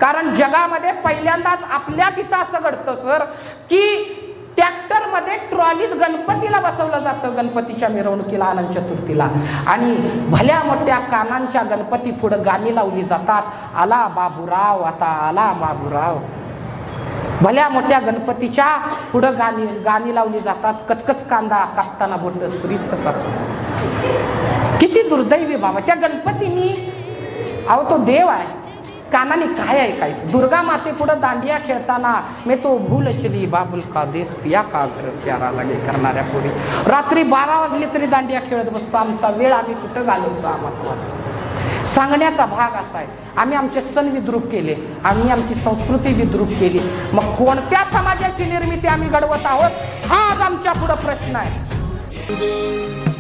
कारण जगामध्ये पहिल्यांदाच आपल्याच इथं असं घडतं सर की ट्रॅक्टर मध्ये ट्रॉलीत गणपतीला बसवलं जातं गणपतीच्या मिरवणुकीला अनंत चतुर्थीला आणि भल्या मोठ्या कानांच्या गणपती पुढं गाणी लावली जातात आला बाबूराव आता आला बाबूराव भल्या मोठ्या गणपतीच्या पुढं गाणी लावली जातात कचकच कांदा कापताना बोट सुरीत तसा किती दुर्दैवी बाबा त्या गणपतीनी अहो तो देव आहे कानाने काय ऐकायचं दुर्गा माते पुढे दांडिया खेळताना मी तो भूल चली बाबुल का देश पिया का घर प्यारा लागे करणाऱ्या पोरी रात्री 12 वाजले तरी दांडिया खेळत बसतो आमचा वेळ आम्ही कुठं घालवचा महत्वाचा सांगण्याचा भाग असा आहे आम्ही आमचे सण विद्रूप केले आम्ही आमची संस्कृती विद्रूप केली मग कोणत्या समाजाची निर्मिती आम्ही घडवत आहोत हा आज आमच्या पुढे प्रश्न आहे